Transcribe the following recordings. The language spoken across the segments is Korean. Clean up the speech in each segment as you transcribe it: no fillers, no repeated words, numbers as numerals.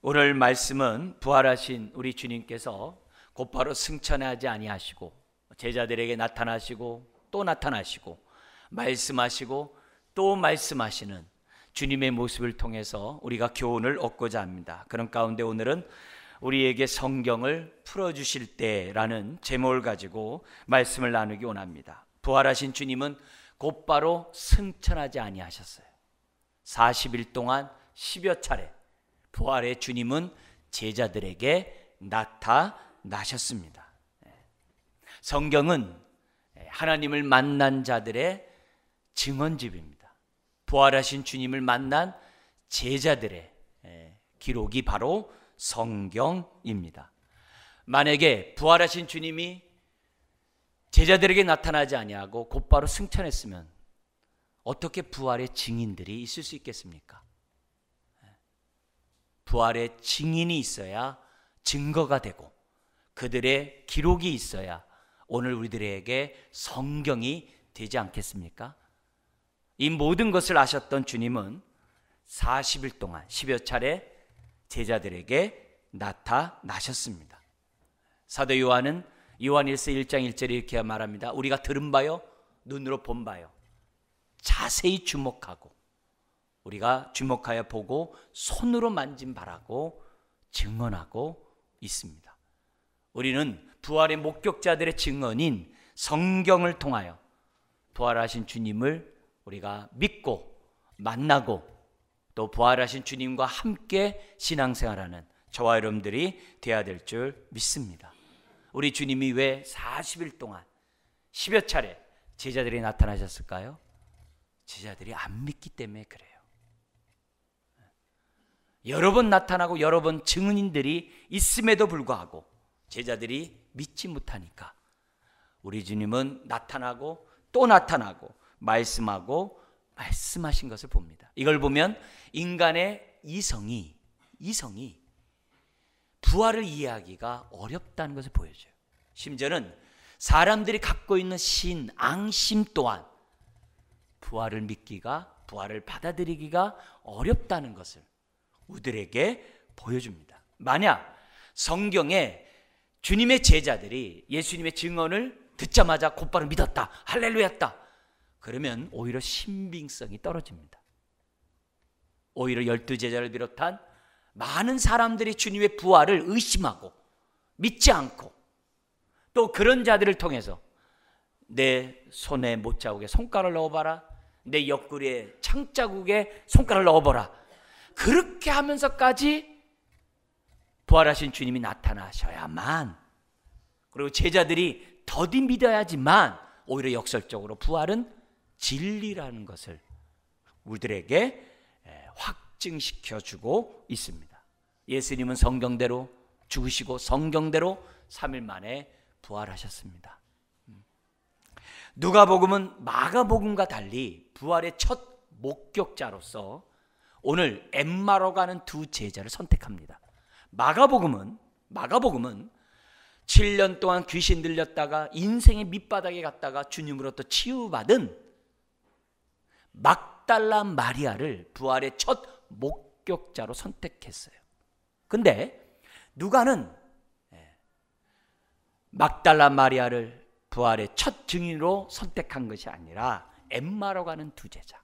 오늘 말씀은 부활하신 우리 주님께서 곧바로 승천하지 아니하시고 제자들에게 나타나시고 또 나타나시고 말씀하시고 또 말씀하시는 주님의 모습을 통해서 우리가 교훈을 얻고자 합니다. 그런 가운데 오늘은 우리에게 성경을 풀어주실 때라는 제목을 가지고 말씀을 나누기 원합니다. 부활하신 주님은 곧바로 승천하지 아니하셨어요. 40일 동안 10여 차례 부활의 주님은 제자들에게 나타나셨습니다. 성경은 하나님을 만난 자들의 증언집입니다. 부활하신 주님을 만난 제자들의 기록이 바로 성경입니다. 만약에 부활하신 주님이 제자들에게 나타나지 아니하고 곧바로 승천했으면 어떻게 부활의 증인들이 있을 수 있겠습니까? 부활의 증인이 있어야 증거가 되고 그들의 기록이 있어야 오늘 우리들에게 성경이 되지 않겠습니까? 이 모든 것을 아셨던 주님은 40일 동안 10여 차례 제자들에게 나타나셨습니다. 사도 요한은 요한일서 1장 1절에 이렇게 말합니다. 우리가 들은 바요 눈으로 본 바요 자세히 주목하고 우리가 주목하여 보고 손으로 만진 바라고 증언하고 있습니다. 우리는 부활의 목격자들의 증언인 성경을 통하여 부활하신 주님을 우리가 믿고 만나고 또 부활하신 주님과 함께 신앙생활하는 저와 여러분들이 되어야 될 줄 믿습니다. 우리 주님이 왜 40일 동안 10여 차례 제자들이 나타나셨을까요? 제자들이 안 믿기 때문에 그래요. 여러 번 나타나고 여러 번 증인들이 있음에도 불구하고 제자들이 믿지 못하니까 우리 주님은 나타나고 또 나타나고 말씀하고 말씀하신 것을 봅니다. 이걸 보면 인간의 이성이 부활을 이해하기가 어렵다는 것을 보여줘요. 심지어는 사람들이 갖고 있는 앙심 또한 부활을 믿기가, 부활을 받아들이기가 어렵다는 것을 우리들에게 보여줍니다. 만약 성경에 주님의 제자들이 예수님의 증언을 듣자마자 곧바로 믿었다, 할렐루야다, 그러면 오히려 신빙성이 떨어집니다. 오히려 12제자를 비롯한 많은 사람들이 주님의 부활을 의심하고 믿지 않고 또 그런 자들을 통해서 내 손에 못자국에 손가락을 넣어봐라, 내 옆구리에 창자국에 손가락을 넣어보라, 그렇게 하면서까지 부활하신 주님이 나타나셔야만, 그리고 제자들이 더디 믿어야지만 오히려 역설적으로 부활은 진리라는 것을 우리들에게 확증시켜주고 있습니다. 예수님은 성경대로 죽으시고 성경대로 3일 만에 부활하셨습니다. 누가복음은 마가복음과 달리 부활의 첫 목격자로서 오늘 엠마로 가는 두 제자를 선택합니다. 마가복음은 7년 동안 귀신 들렸다가 인생의 밑바닥에 갔다가 주님으로부터 치유받은 막달라 마리아를 부활의 첫 목격자로 선택했어요. 근데 누가는 막달라 마리아를 부활의 첫 증인으로 선택한 것이 아니라 엠마로 가는 두 제자,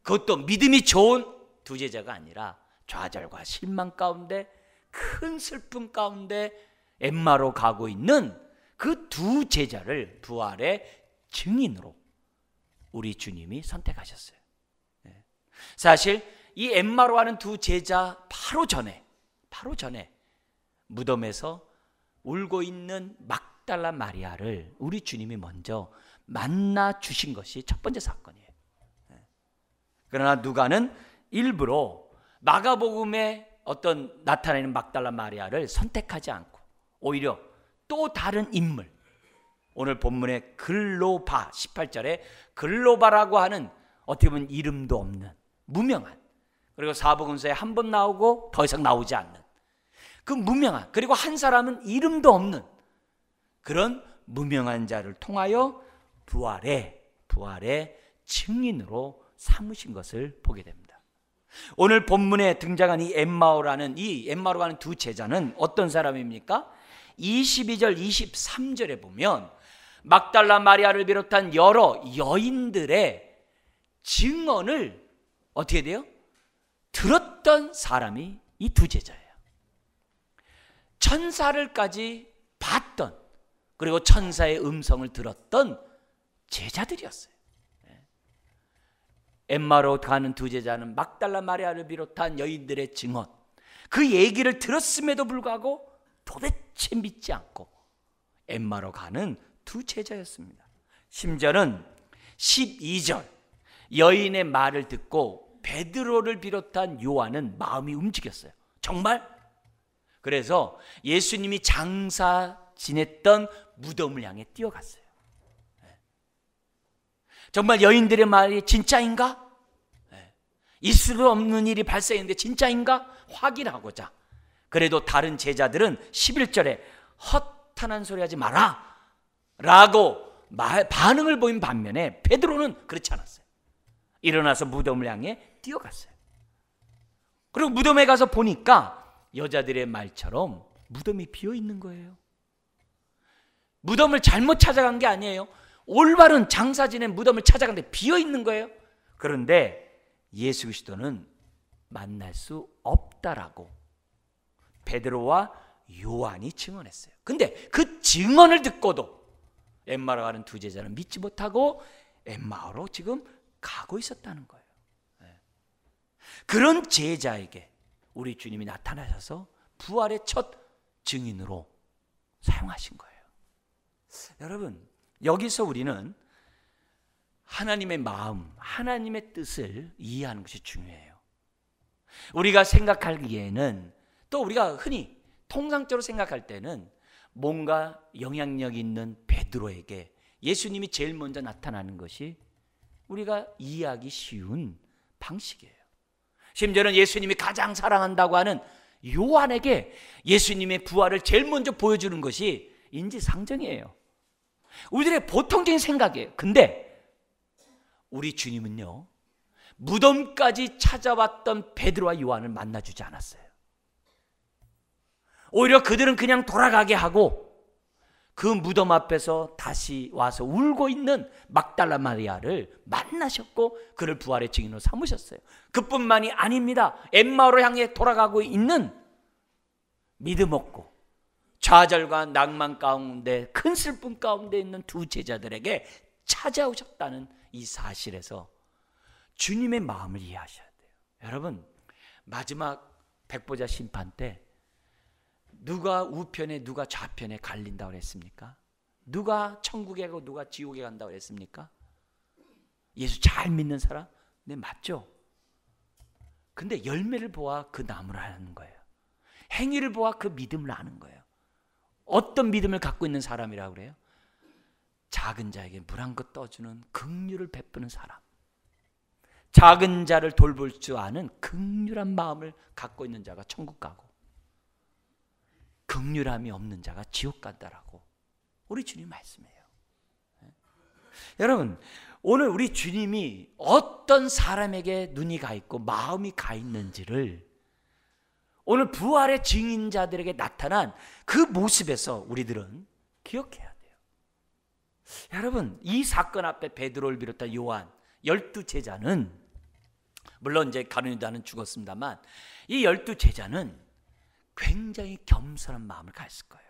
그것도 믿음이 좋은 두 제자가 아니라 좌절과 실망 가운데 큰 슬픔 가운데 엠마로 가고 있는 그 두 제자를 부활의 증인으로 우리 주님이 선택하셨어요. 사실 이 엠마로 가는 두 제자 바로 전에 무덤에서 울고 있는 막달라 마리아를 우리 주님이 먼저 만나 주신 것이 첫 번째 사건이에요. 그러나 누가는 일부러 마가복음에 어떤 나타내는 막달라 마리아를 선택하지 않고 오히려 또 다른 인물, 오늘 본문의 글로바 18절에 글로바라고 하는 어떻게 보면 이름도 없는 무명한, 그리고 사복음서에 한 번 나오고 더 이상 나오지 않는 그 무명한, 그리고 한 사람은 이름도 없는 그런 무명한 자를 통하여 부활의 증인으로 삼으신 것을 보게 됩니다. 오늘 본문에 등장한 이 엠마오라는 두 제자는 어떤 사람입니까? 22절 23절에 보면 막달라 마리아를 비롯한 여러 여인들의 증언을 어떻게 돼요? 들었던 사람이 이 두 제자예요. 천사를까지 봤던, 그리고 천사의 음성을 들었던 제자들이었어요. 엠마로 가는 두 제자는 막달라 마리아를 비롯한 여인들의 증언, 그 얘기를 들었음에도 불구하고 도대체 믿지 않고 엠마로 가는 두 제자였습니다. 심지어는 12절 여인의 말을 듣고 베드로를 비롯한 요한은 마음이 움직였어요. 정말? 그래서 예수님이 장사 지냈던 무덤을 향해 뛰어갔어요. 정말 여인들의 말이 진짜인가? 있을 수 없는 일이 발생했는데 진짜인가? 확인하고자. 그래도 다른 제자들은 11절에 허탄한 소리 하지 마라 라고 반응을 보인 반면에 베드로는 그렇지 않았어요. 일어나서 무덤을 향해 뛰어갔어요. 그리고 무덤에 가서 보니까 여자들의 말처럼 무덤이 비어 있는 거예요. 무덤을 잘못 찾아간 게 아니에요. 올바른 장사 지낸 무덤을 찾아갔는데 비어 있는 거예요. 그런데 예수 그리스도는 만날 수 없다라고 베드로와 요한이 증언했어요. 근데 그 증언을 듣고도 엠마로 가는 두 제자는 믿지 못하고 엠마오로 지금 가고 있었다는 거예요. 그런 제자에게 우리 주님이 나타나셔서 부활의 첫 증인으로 사용하신 거예요. 여러분, 여기서 우리는 하나님의 마음, 하나님의 뜻을 이해하는 것이 중요해요. 우리가 생각하기에는, 또 우리가 흔히 통상적으로 생각할 때는 뭔가 영향력 있는 베드로에게 예수님이 제일 먼저 나타나는 것이 우리가 이해하기 쉬운 방식이에요. 심지어는 예수님이 가장 사랑한다고 하는 요한에게 예수님의 부활을 제일 먼저 보여주는 것이 인지상정이에요. 우리들의 보통적인 생각이에요. 근데 우리 주님은요, 무덤까지 찾아왔던 베드로와 요한을 만나주지 않았어요. 오히려 그들은 그냥 돌아가게 하고 그 무덤 앞에서 다시 와서 울고 있는 막달라 마리아를 만나셨고 그를 부활의 증인으로 삼으셨어요. 그뿐만이 아닙니다. 엠마오로 향해 돌아가고 있는 믿음 없고 좌절과 낭만 가운데, 큰 슬픔 가운데 있는 두 제자들에게 찾아오셨다는 이 사실에서 주님의 마음을 이해하셔야 돼요. 여러분, 마지막 백보자 심판 때 누가 우편에 누가 좌편에 갈린다고 그랬습니까? 누가 천국에 가고 누가 지옥에 간다고 그랬습니까? 예수 잘 믿는 사람? 네, 맞죠? 근데 열매를 보아 그 나무를 아는 거예요. 행위를 보아 그 믿음을 아는 거예요. 어떤 믿음을 갖고 있는 사람이라고 그래요? 작은 자에게 물 한 것 떠주는 긍휼을 베푸는 사람, 작은 자를 돌볼 줄 아는 긍휼한 마음을 갖고 있는 자가 천국 가고 긍휼함이 없는 자가 지옥 간다라고 우리 주님 말씀해요. 여러분, 오늘 우리 주님이 어떤 사람에게 눈이 가 있고 마음이 가 있는지를 오늘 부활의 증인자들에게 나타난 그 모습에서 우리들은 기억해야 돼요. 여러분, 이 사건 앞에 베드로를 비롯한 요한 12제자는, 물론 이제 가룟 유다는 죽었습니다만, 이 12제자는 굉장히 겸손한 마음을 가졌을 거예요.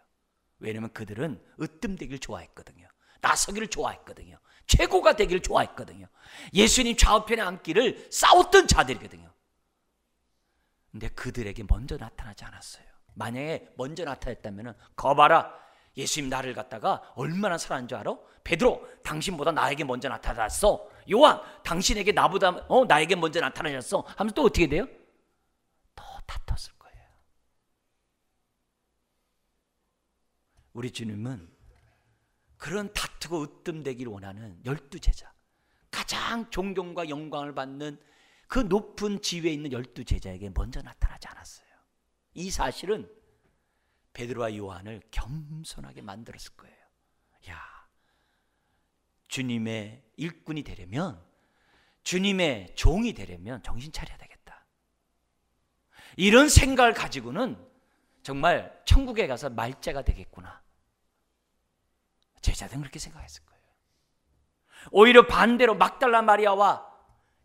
왜냐하면 그들은 으뜸되기를 좋아했거든요. 나서기를 좋아했거든요. 최고가 되기를 좋아했거든요. 예수님 좌우편에 앉기를 싸웠던 자들이거든요. 근데 그들에게 먼저 나타나지 않았어요. 만약에 먼저 나타났다면, 거봐라, 예수님 나를 갖다가 얼마나 사랑하는 줄 알아? 베드로, 당신보다 나에게 먼저 나타났어. 요한, 당신에게 나에게 먼저 나타나셨어 하면서 또 어떻게 돼요? 더 다퉜을 거예요. 우리 주님은 그런 다투고 으뜸되기를 원하는 12제자, 가장 존경과 영광을 받는 그 높은 지위에 있는 12제자에게 먼저 나타나지 않았어요. 이 사실은 베드로와 요한을 겸손하게 만들었을 거예요. 야, 주님의 일꾼이 되려면, 주님의 종이 되려면 정신 차려야 되겠다. 이런 생각을 가지고는 정말 천국에 가서 말제가 되겠구나. 제자들은 그렇게 생각했을 거예요. 오히려 반대로 막달라 마리아와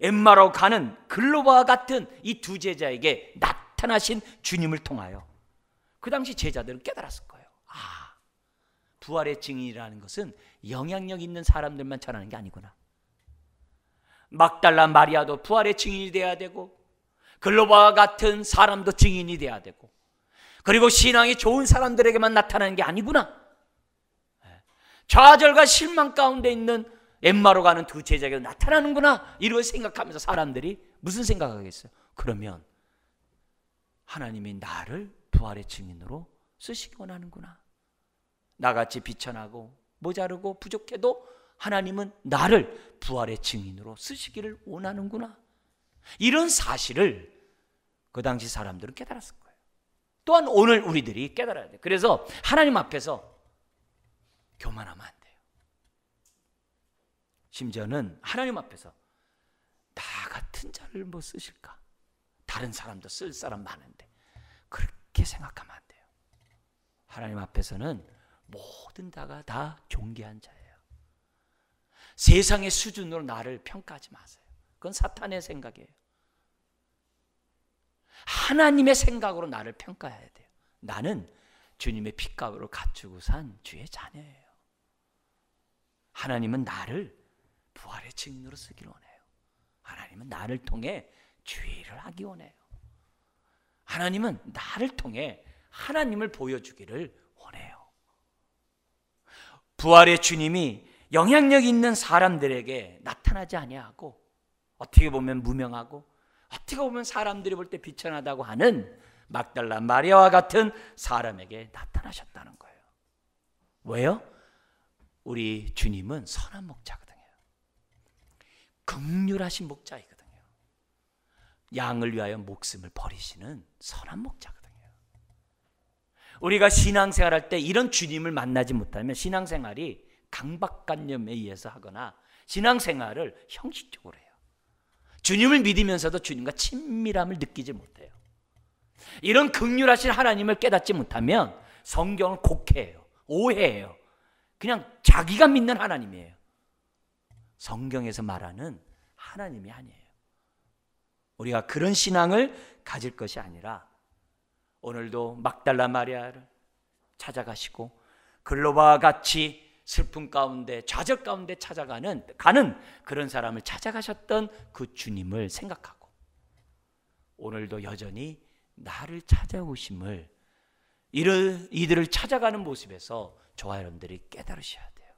엠마로 가는 글로바와 같은 이 두 제자에게 나타나신 주님을 통하여 그 당시 제자들은 깨달았을 거예요. 아, 부활의 증인이라는 것은 영향력 있는 사람들만 전하는 게 아니구나. 막달라 마리아도 부활의 증인이 돼야 되고, 글로바와 같은 사람도 증인이 돼야 되고, 그리고 신앙이 좋은 사람들에게만 나타나는 게 아니구나. 좌절과 실망 가운데 있는 엠마로 가는 두 제자가 나타나는구나. 이걸 생각하면서 사람들이 무슨 생각하겠어요? 그러면 하나님이 나를 부활의 증인으로 쓰시기 원하는구나. 나같이 비천하고 모자르고 부족해도 하나님은 나를 부활의 증인으로 쓰시기를 원하는구나. 이런 사실을 그 당시 사람들은 깨달았을 거예요. 또한 오늘 우리들이 깨달아야 돼요. 그래서 하나님 앞에서 교만하면 안 돼요. 심지어는 하나님 앞에서 나 같은 자를 뭐 쓰실까? 다른 사람도 쓸 사람 많은데 그렇게 생각하면 안 돼요. 하나님 앞에서는 모든 자가 다 존귀한 자예요. 세상의 수준으로 나를 평가하지 마세요. 그건 사탄의 생각이에요. 하나님의 생각으로 나를 평가해야 돼요. 나는 주님의 핏값으로 갖추고 산 주의 자녀예요. 하나님은 나를 부활의 증인으로 쓰기를 원해요. 하나님은 나를 통해 주의를 하기 원해요. 하나님은 나를 통해 하나님을 보여주기를 원해요. 부활의 주님이 영향력 있는 사람들에게 나타나지 아니하고, 어떻게 보면 무명하고, 어떻게 보면 사람들이 볼 때 비천하다고 하는 막달라 마리아와 같은 사람에게 나타나셨다는 거예요. 왜요? 우리 주님은 선한 목자거든요. 긍휼하신 목자이거든요. 양을 위하여 목숨을 버리시는 선한 목자거든요. 우리가 신앙생활할 때 이런 주님을 만나지 못하면 신앙생활이 강박관념에 의해서 하거나 신앙생활을 형식적으로 해요. 주님을 믿으면서도 주님과 친밀함을 느끼지 못해요. 이런 긍휼하신 하나님을 깨닫지 못하면 성경을 곡해해요. 오해해요. 그냥 자기가 믿는 하나님이에요. 성경에서 말하는 하나님이 아니에요. 우리가 그런 신앙을 가질 것이 아니라 오늘도 막달라 마리아를 찾아가시고 글로바와 같이 슬픔 가운데 좌절 가운데 가는 그런 사람을 찾아가셨던 그 주님을 생각하고 오늘도 여전히 나를 찾아오심을 이들을 찾아가는 모습에서 저와 여러분들이 깨달으셔야 돼요.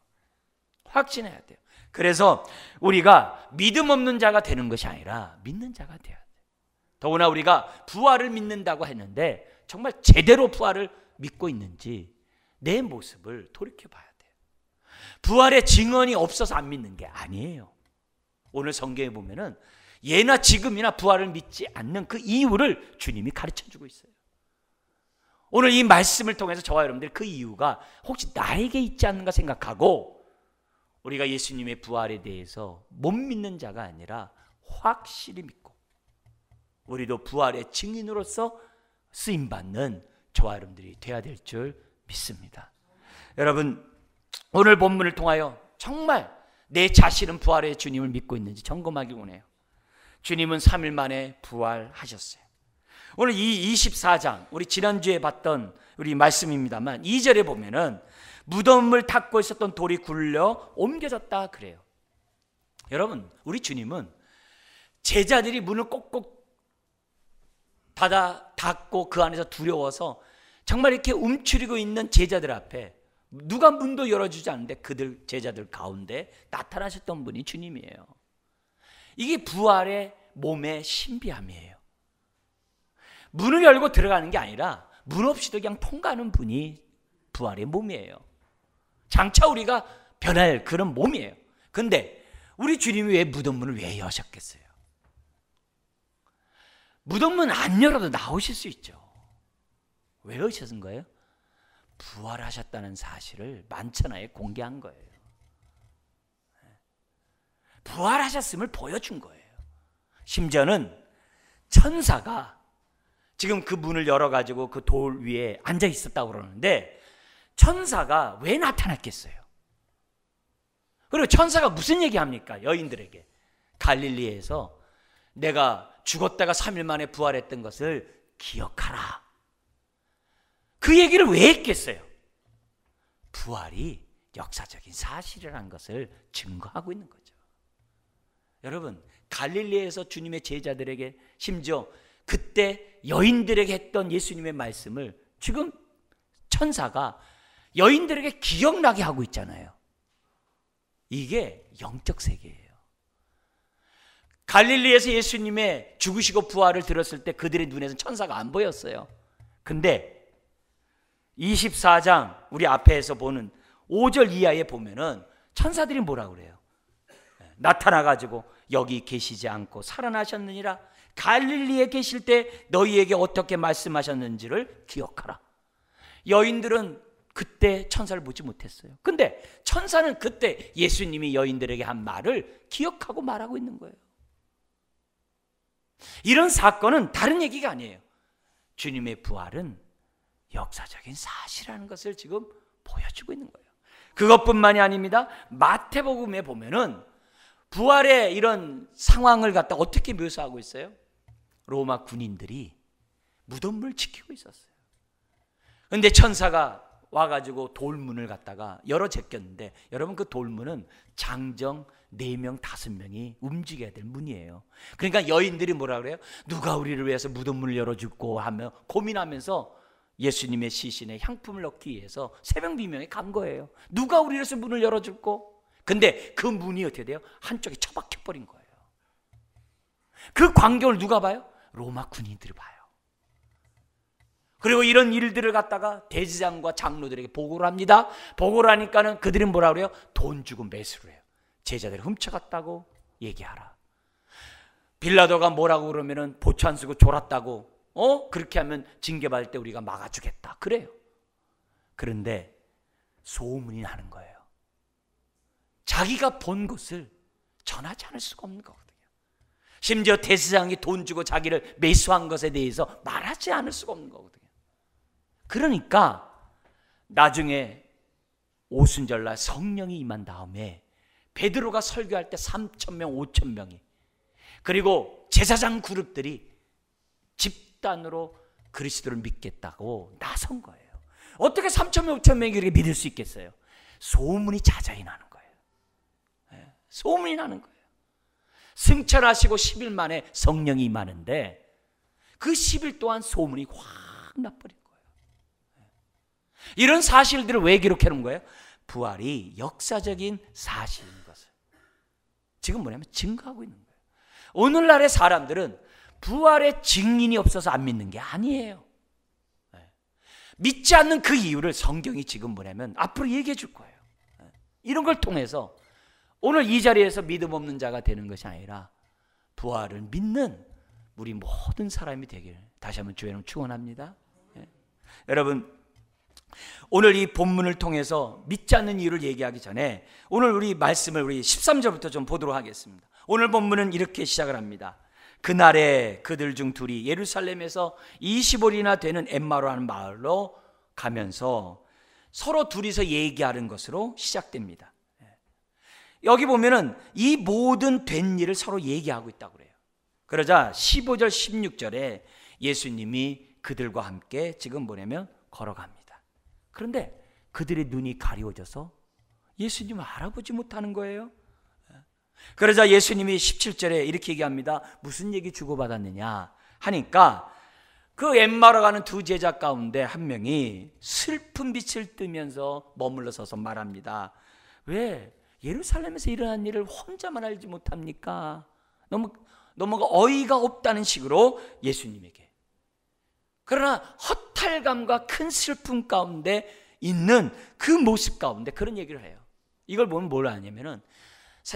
확신해야 돼요. 그래서 우리가 믿음 없는 자가 되는 것이 아니라 믿는 자가 되어야 돼요. 더구나 우리가 부활을 믿는다고 했는데 정말 제대로 부활을 믿고 있는지 내 모습을 돌이켜봐야 돼요. 부활의 증언이 없어서 안 믿는 게 아니에요. 오늘 성경에 보면은 예나 지금이나 부활을 믿지 않는 그 이유를 주님이 가르쳐주고 있어요. 오늘 이 말씀을 통해서 저와 여러분들이 그 이유가 혹시 나에게 있지 않는가 생각하고 우리가 예수님의 부활에 대해서 못 믿는 자가 아니라 확실히 믿고 우리도 부활의 증인으로서 쓰임받는 저와 여러분들이 되어야 될 줄 믿습니다. 여러분, 오늘 본문을 통하여 정말 내 자신은 부활의 주님을 믿고 있는지 점검하기 원해요. 주님은 3일 만에 부활하셨어요. 오늘 이 24장 우리 지난주에 봤던 우리 말씀입니다만 2절에 보면은 무덤을 닫고 있었던 돌이 굴려 옮겨졌다 그래요. 여러분, 우리 주님은 제자들이 문을 꼭꼭 닫고 그 안에서 두려워서 정말 이렇게 움츠리고 있는 제자들 앞에 누가 문도 열어주지 않는데 그들 제자들 가운데 나타나셨던 분이 주님이에요. 이게 부활의 몸의 신비함이에요. 문을 열고 들어가는 게 아니라 문 없이도 그냥 통과하는 분이 부활의 몸이에요. 장차 우리가 변할 그런 몸이에요. 근데 우리 주님이 왜 무덤문을 왜 여셨겠어요? 무덤문 안 열어도 나오실 수 있죠. 왜 여셨은 거예요? 부활하셨다는 사실을 만천하에 공개한 거예요. 부활하셨음을 보여준 거예요. 심지어는 천사가 지금 그 문을 열어가지고 그 돌 위에 앉아 있었다고 그러는데 천사가 왜 나타났겠어요? 그리고 천사가 무슨 얘기합니까? 여인들에게 갈릴리에서 내가 죽었다가 3일 만에 부활했던 것을 기억하라. 그 얘기를 왜 했겠어요? 부활이 역사적인 사실이라는 것을 증거하고 있는 거죠. 여러분, 갈릴리에서 주님의 제자들에게, 심지어 그때 여인들에게 했던 예수님의 말씀을 지금 천사가 여인들에게 기억나게 하고 있잖아요. 이게 영적 세계예요. 갈릴리에서 예수님의 죽으시고 부활을 들었을 때 그들의 눈에서는 천사가 안 보였어요. 근데 24장 우리 앞에서 보는 5절 이하에 보면은 천사들이 뭐라고 그래요? 나타나가지고 여기 계시지 않고 살아나셨느니라. 갈릴리에 계실 때 너희에게 어떻게 말씀하셨는지를 기억하라. 여인들은 그때 천사를 보지 못했어요. 근데 천사는 그때 예수님이 여인들에게 한 말을 기억하고 말하고 있는 거예요. 이런 사건은 다른 얘기가 아니에요. 주님의 부활은 역사적인 사실이라는 것을 지금 보여주고 있는 거예요. 그것뿐만이 아닙니다. 마태복음에 보면은 부활의 이런 상황을 갖다 어떻게 묘사하고 있어요? 로마 군인들이 무덤을 지키고 있었어요. 그런데 천사가 와가지고 돌문을 갖다가 열어 제꼈는데, 여러분 그 돌문은 장정 4명 5명이 움직여야 될 문이에요. 그러니까 여인들이 뭐라 그래요? 누가 우리를 위해서 무덤문을 열어주고 하며 고민하면서 예수님의 시신에 향품을 넣기 위해서 새벽 비명에 간 거예요. 누가 우리를 위해서 문을 열어줄고? 근데 그 문이 어떻게 돼요? 한쪽에 처박혀 버린 거예요. 그 광경을 누가 봐요? 로마 군인들이 봐요. 그리고 이런 일들을 갖다가 대제사장과 장로들에게 보고를 합니다. 보고를 하니까는 그들은 뭐라 그래요? 돈 주고 매수를 해요. 제자들이 훔쳐갔다고 얘기하라. 빌라도가 뭐라고 그러면은 보초 안 쓰고 졸았다고, 그렇게 하면 징계받을 때 우리가 막아주겠다 그래요. 그런데 소문이 나는 거예요. 자기가 본 것을 전하지 않을 수가 없는 거거든요. 심지어 대제사장이 돈 주고 자기를 매수한 것에 대해서 말하지 않을 수가 없는 거거든요. 그러니까 나중에 오순절날 성령이 임한 다음에 베드로가 설교할 때 3,000명, 5,000명이, 그리고 제사장 그룹들이 집단으로 그리스도를 믿겠다고 나선 거예요. 어떻게 3,000명, 5,000명이 그렇게 믿을 수 있겠어요? 소문이 자자히 나는 거예요. 소문이 나는 거예요. 승천하시고 10일 만에 성령이 임하는데 그 10일 동안 소문이 확 나버린 거예요. 이런 사실들을 왜 기록해 놓은 거예요? 부활이 역사적인 사실인 것을 지금 뭐냐면 증거하고 있는 거예요. 오늘날의 사람들은 부활의 증인이 없어서 안 믿는 게 아니에요. 믿지 않는 그 이유를 성경이 지금 뭐냐면 앞으로 얘기해 줄 거예요. 이런 걸 통해서 오늘 이 자리에서 믿음 없는 자가 되는 것이 아니라 부활을 믿는 우리 모든 사람이 되기를 다시 한번 주의 이름으로 축원합니다. 여러분, 오늘 이 본문을 통해서 믿지 않는 이유를 얘기하기 전에 오늘 우리 말씀을 우리 13절부터 좀 보도록 하겠습니다. 오늘 본문은 이렇게 시작을 합니다. 그날에 그들 중 둘이 예루살렘에서 20올이나 되는 엠마오라는 마을로 가면서 서로 둘이서 얘기하는 것으로 시작됩니다. 여기 보면은 이 모든 된 일을 서로 얘기하고 있다고 그래요. 그러자 15절 16절에 예수님이 그들과 함께 지금 뭐냐면 걸어갑니다. 그런데 그들의 눈이 가리워져서 예수님을 알아보지 못하는 거예요. 그러자 예수님이 17절에 이렇게 얘기합니다. 무슨 얘기 주고받았느냐 하니까 그 엠마오로 가는 두 제자 가운데 한 명이 슬픈 빛을 뜨면서 머물러 서서 말합니다. 왜 예루살렘에서 일어난 일을 혼자만 알지 못합니까? 너무 어이가 없다는 식으로 예수님에게. 그러나 허탈감과 큰 슬픔 가운데 있는 그 모습 가운데 그런 얘기를 해요. 이걸 보면 뭘 아냐면은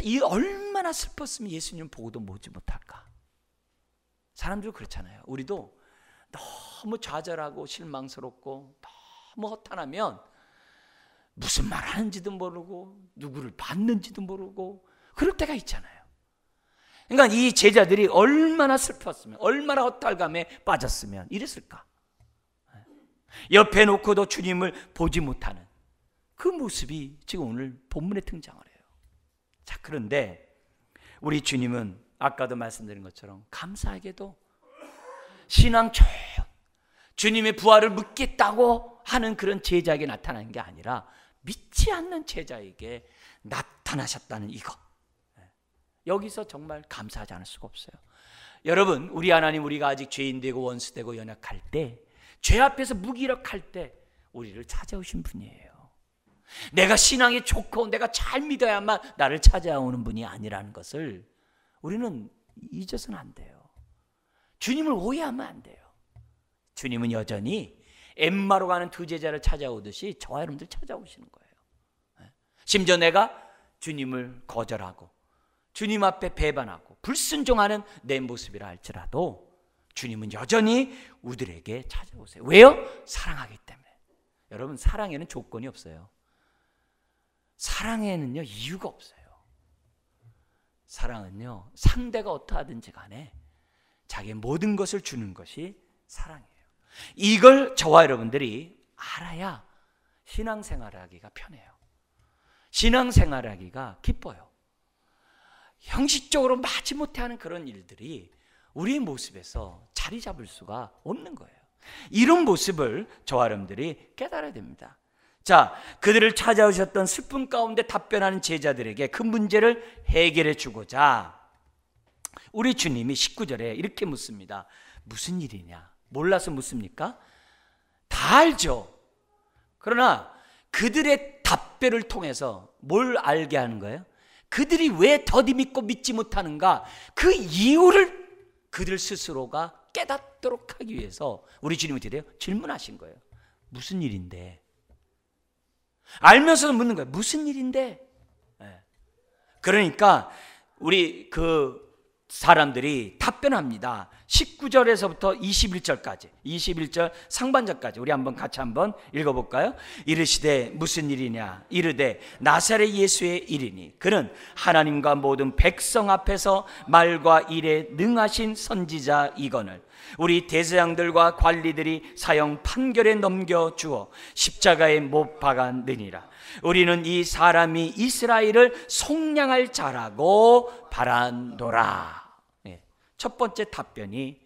이 얼마나 슬펐으면 예수님 보고도 보지 못할까. 사람들 그렇잖아요. 우리도 너무 좌절하고 실망스럽고 너무 허탄하면 무슨 말 하는지도 모르고 누구를 봤는지도 모르고 그럴 때가 있잖아요. 그러니까 이 제자들이 얼마나 슬펐으면, 얼마나 허탈감에 빠졌으면 이랬을까? 옆에 놓고도 주님을 보지 못하는 그 모습이 지금 오늘 본문에 등장을 해요. 자, 그런데 우리 주님은 아까도 말씀드린 것처럼 감사하게도 신앙 좋은 주님의 부활을 믿겠다고 하는 그런 제자에게 나타나는 게 아니라 믿지 않는 제자에게 나타나셨다는 이것, 여기서 정말 감사하지 않을 수가 없어요. 여러분, 우리 하나님, 우리가 아직 죄인 되고 원수 되고 연약할 때, 죄 앞에서 무기력할 때 우리를 찾아오신 분이에요. 내가 신앙이 좋고 내가 잘 믿어야만 나를 찾아오는 분이 아니라는 것을 우리는 잊어서는 안 돼요. 주님을 오해하면 안 돼요. 주님은 여전히 엠마로 가는 두 제자를 찾아오듯이 저와 여러분들 찾아오시는 거예요. 심지어 내가 주님을 거절하고 주님 앞에 배반하고 불순종하는 내 모습이라 할지라도 주님은 여전히 우리들에게 찾아오세요. 왜요? 사랑하기 때문에. 여러분, 사랑에는 조건이 없어요. 사랑에는요, 이유가 없어요. 사랑은요, 상대가 어떠하든지 간에 자기의 모든 것을 주는 것이 사랑이에요. 이걸 저와 여러분들이 알아야 신앙생활하기가 편해요. 신앙생활하기가 기뻐요. 형식적으로 마지못해 하는 그런 일들이 우리의 모습에서 자리 잡을 수가 없는 거예요. 이런 모습을 저와 여러분들이 깨달아야 됩니다. 자, 그들을 찾아오셨던 슬픔 가운데 답변하는 제자들에게 그 문제를 해결해 주고자 우리 주님이 19절에 이렇게 묻습니다. 무슨 일이냐? 몰라서 묻습니까? 다 알죠. 그러나 그들의 답변을 통해서 뭘 알게 하는 거예요? 그들이 왜 더디 믿고 믿지 못하는가? 그 이유를 그들 스스로가 깨닫도록 하기 위해서 우리 주님이 어떻게 돼요? 질문하신 거예요. 무슨 일인데? 알면서도 묻는 거예요. 무슨 일인데? 그러니까 우리 그 사람들이 답변합니다. 19절에서부터 21절까지, 21절 상반절까지 우리 같이 한번 읽어볼까요? 이르시되 무슨 일이냐? 이르되 나사렛 예수의 일이니 그는 하나님과 모든 백성 앞에서 말과 일에 능하신 선지자이거늘 우리 대제사장들과 관리들이 사형 판결에 넘겨주어 십자가에 못 박았느니라. 우리는 이 사람이 이스라엘을 속량할 자라고 바라노라. 첫 번째 답변이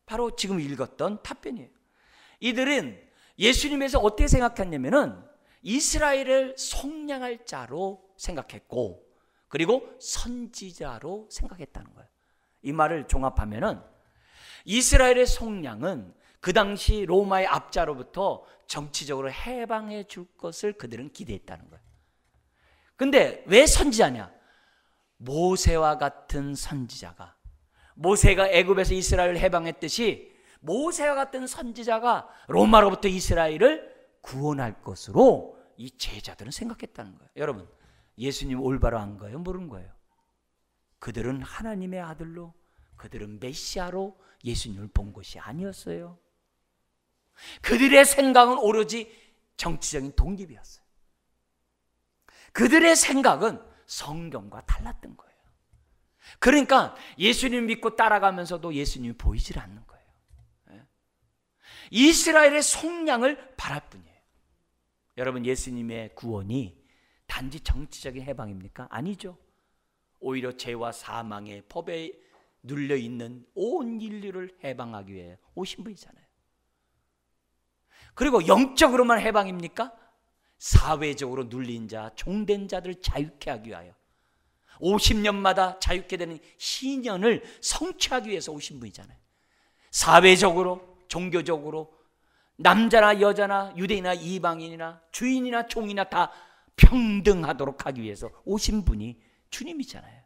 바로 지금 읽었던 답변이에요. 이들은 예수님에서 어떻게 생각했냐면은 이스라엘을 속량할 자로 생각했고, 그리고 선지자로 생각했다는 거예요. 이 말을 종합하면은 이스라엘의 속량은 그 당시 로마의 압자로부터 정치적으로 해방해 줄 것을 그들은 기대했다는 거예요. 근데 왜 선지자냐? 모세와 같은 선지자가, 모세가 애굽에서 이스라엘을 해방했듯이 모세와 같은 선지자가 로마로부터 이스라엘을 구원할 것으로 이 제자들은 생각했다는 거예요. 여러분, 예수님 올바로 한 거예요? 모르는 거예요? 그들은 하나님의 아들로, 그들은 메시아로 예수님을 본 것이 아니었어요. 그들의 생각은 오로지 정치적인 독립이었어요. 그들의 생각은 성경과 달랐던 거예요. 그러니까 예수님 믿고 따라가면서도 예수님이 보이질 않는 거예요. 이스라엘의 속량을 바랄 뿐이에요. 여러분, 예수님의 구원이 단지 정치적인 해방입니까? 아니죠. 오히려 죄와 사망의 법에 눌려있는 온 인류를 해방하기 위해 오신 분이잖아요. 그리고 영적으로만 해방입니까? 사회적으로 눌린 자, 종된 자들을 자유케 하기 위하여 50년마다 자유케 되는 희년을 성취하기 위해서 오신 분이잖아요. 사회적으로, 종교적으로 남자나 여자나 유대인이나 이방인이나 주인이나 종이나 다 평등하도록 하기 위해서 오신 분이 주님이잖아요.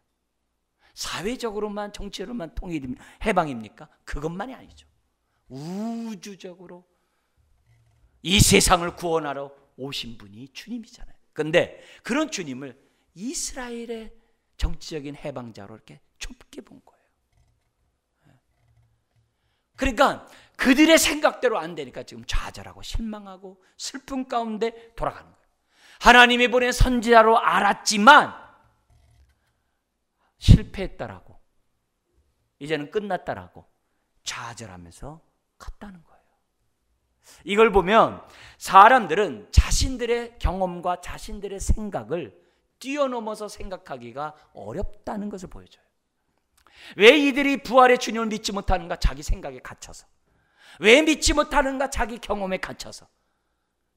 사회적으로만, 정치로만 통일이 해방입니까? 그것만이 아니죠. 우주적으로 이 세상을 구원하러 오신 분이 주님이잖아요. 그런데 그런 주님을 이스라엘의 정치적인 해방자로 이렇게 좁게 본 거예요. 그러니까 그들의 생각대로 안 되니까 지금 좌절하고 실망하고 슬픔 가운데 돌아가는 거예요. 하나님이 보낸 선지자로 알았지만 실패했다라고, 이제는 끝났다라고 좌절하면서 갔다는 거예요. 이걸 보면 사람들은 자신들의 경험과 자신들의 생각을 뛰어넘어서 생각하기가 어렵다는 것을 보여줘요. 왜 이들이 부활의 주님을 믿지 못하는가? 자기 생각에 갇혀서. 왜 믿지 못하는가? 자기 경험에 갇혀서.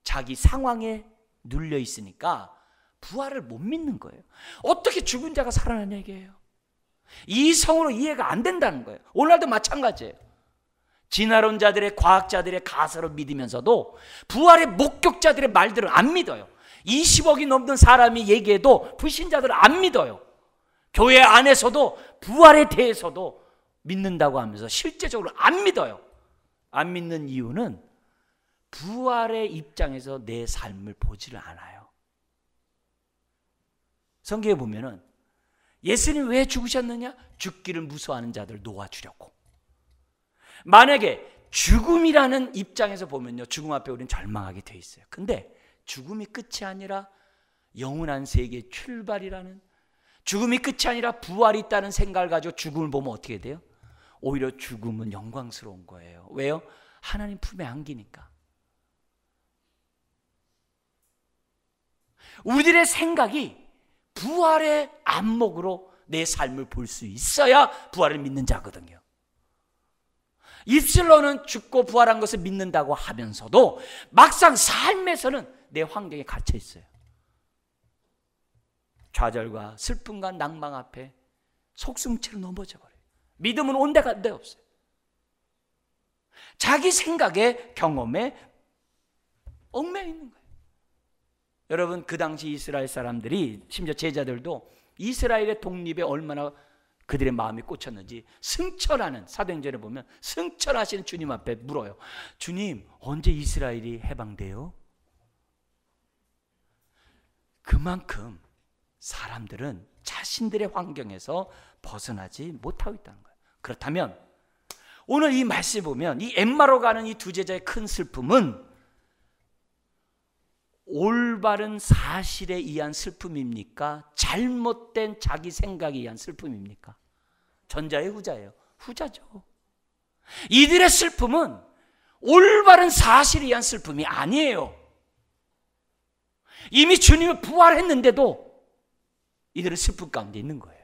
자기 상황에 눌려 있으니까 부활을 못 믿는 거예요. 어떻게 죽은 자가 살아나냐 이게요. 이성으로 이해가 안 된다는 거예요. 오늘날도 마찬가지예요. 진화론자들의, 과학자들의 가설을 믿으면서도 부활의 목격자들의 말들을 안 믿어요. 20억이 넘는 사람이 얘기해도 불신자들은 안 믿어요. 교회 안에서도 부활에 대해서도 믿는다고 하면서 실제적으로 안 믿어요. 안 믿는 이유는 부활의 입장에서 내 삶을 보지를 않아요. 성경에 보면은 예수님 왜 죽으셨느냐? 죽기를 무서워하는 자들 놓아주려고. 만약에 죽음이라는 입장에서 보면요, 죽음 앞에 우리는 절망하게 돼 있어요. 근데 죽음이 끝이 아니라 영원한 세계의 출발이라는, 죽음이 끝이 아니라 부활이 있다는 생각을 가지고 죽음을 보면 어떻게 돼요? 오히려 죽음은 영광스러운 거예요. 왜요? 하나님 품에 안기니까. 우리들의 생각이 부활의 안목으로 내 삶을 볼 수 있어야 부활을 믿는 자거든요. 입술로는 죽고 부활한 것을 믿는다고 하면서도 막상 삶에서는 내 환경에 갇혀 있어요. 좌절과 슬픔과 낭망 앞에 속숨체로 넘어져 버려요. 믿음은 온 데가 없어요. 자기 생각에, 경험에 얽매여 있는 거예요. 여러분, 그 당시 이스라엘 사람들이, 심지어 제자들도 이스라엘의 독립에 얼마나 그들의 마음이 꽂혔는지 승천하는, 사도행전에 보면 승천하시는 주님 앞에 물어요. 주님, 언제 이스라엘이 해방돼요? 그만큼 사람들은 자신들의 환경에서 벗어나지 못하고 있다는 거예요. 그렇다면 오늘 이 말씀 보면 이 엠마로 가는 이 두 제자의 큰 슬픔은 올바른 사실에 의한 슬픔입니까? 잘못된 자기 생각에 의한 슬픔입니까? 전자의 후자예요. 후자죠. 이들의 슬픔은 올바른 사실에 의한 슬픔이 아니에요. 이미 주님이 부활했는데도 이들은 슬픔 가운데 있는 거예요.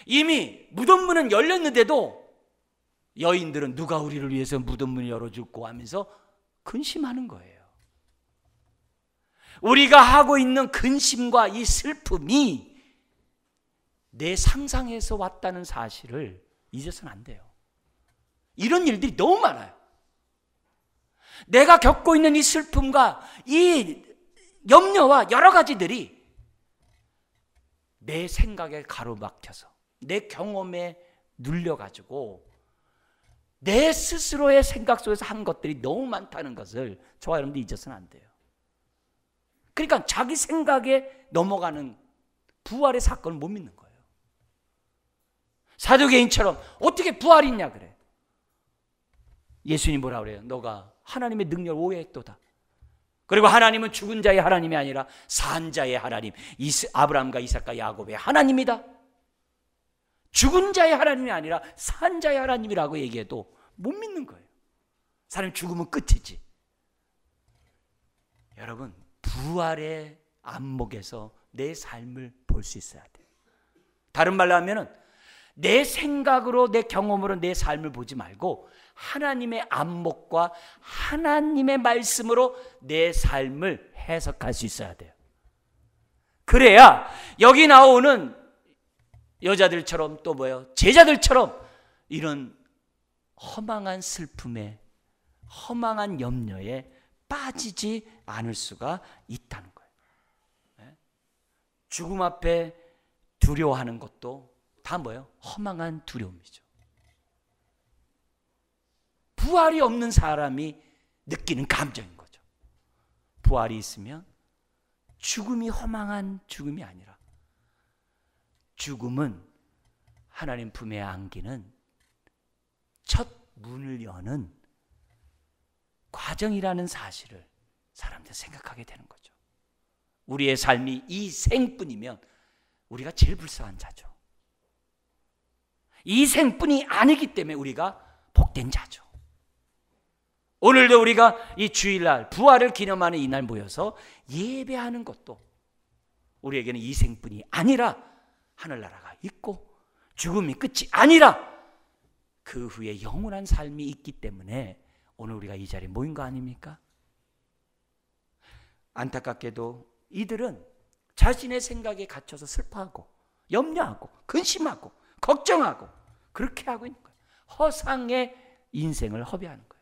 이미 무덤 문은 열렸는데도 여인들은 누가 우리를 위해서 무덤 문을 열어줄고 하면서 근심하는 거예요. 우리가 하고 있는 근심과 이 슬픔이 내 상상에서 왔다는 사실을 잊어서는 안 돼요. 이런 일들이 너무 많아요. 내가 겪고 있는 이 슬픔과 이 염려와 여러 가지들이 내 생각에 가로막혀서 내 경험에 눌려가지고 내 스스로의 생각 속에서 한 것들이 너무 많다는 것을 저와 여러분들 잊어서는 안 돼요. 그러니까 자기 생각에 넘어가는 부활의 사건을 못 믿는 거예요. 사도개인처럼 어떻게 부활이 있냐 그래. 예수님 뭐라 그래요? 너가 하나님의 능력을 오해했도다. 그리고 하나님은 죽은 자의 하나님이 아니라 산 자의 하나님, 아브라함과 이삭과 야곱의 하나님이다. 죽은 자의 하나님이 아니라 산 자의 하나님이라고 얘기해도 못 믿는 거예요. 사람이 죽으면 끝이지. 여러분, 부활의 안목에서 내 삶을 볼 수 있어야 돼요. 다른 말로 하면은 내 생각으로, 내 경험으로 내 삶을 보지 말고 하나님의 안목과 하나님의 말씀으로 내 삶을 해석할 수 있어야 돼요. 그래야 여기 나오는 여자들처럼 또 뭐예요? 제자들처럼 이런 허망한 슬픔에, 허망한 염려에 빠지지 않을 수가 있다는 거예요. 죽음 앞에 두려워하는 것도 다 뭐예요? 허망한 두려움이죠. 부활이 없는 사람이 느끼는 감정인 거죠. 부활이 있으면 죽음이 허망한 죽음이 아니라 죽음은 하나님 품에 안기는 첫 문을 여는 과정이라는 사실을 사람들 생각하게 되는 거죠. 우리의 삶이 이 생뿐이면 우리가 제일 불쌍한 자죠. 이 생뿐이 아니기 때문에 우리가 복된 자죠. 오늘도 우리가 이 주일날 부활을 기념하는 이날 모여서 예배하는 것도 우리에게는 이 생뿐이 아니라 하늘나라가 있고 죽음이 끝이 아니라 그 후에 영원한 삶이 있기 때문에 오늘 우리가 이 자리에 모인 거 아닙니까? 안타깝게도 이들은 자신의 생각에 갇혀서 슬퍼하고 염려하고 근심하고 걱정하고 그렇게 하고 있는 거예요. 허상의 인생을 허비하는 거예요.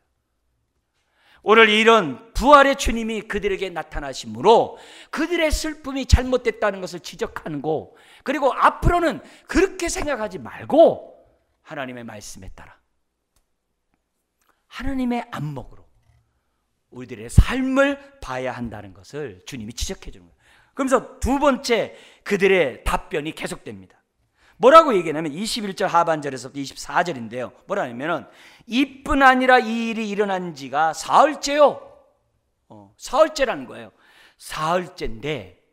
오늘 이런 부활의 주님이 그들에게 나타나심으로 그들의 슬픔이 잘못됐다는 것을 지적하고, 그리고 앞으로는 그렇게 생각하지 말고 하나님의 말씀에 따라 하나님의 안목으로 우리들의 삶을 봐야 한다는 것을 주님이 지적해 주는 거예요. 그러면서 두 번째 그들의 답변이 계속됩니다. 뭐라고 얘기하냐면 21절 하반절에서부터 24절인데요. 뭐라냐면은 이뿐 아니라 이 일이 일어난 지가 사흘째요. 사흘째라는 거예요. 사흘째인데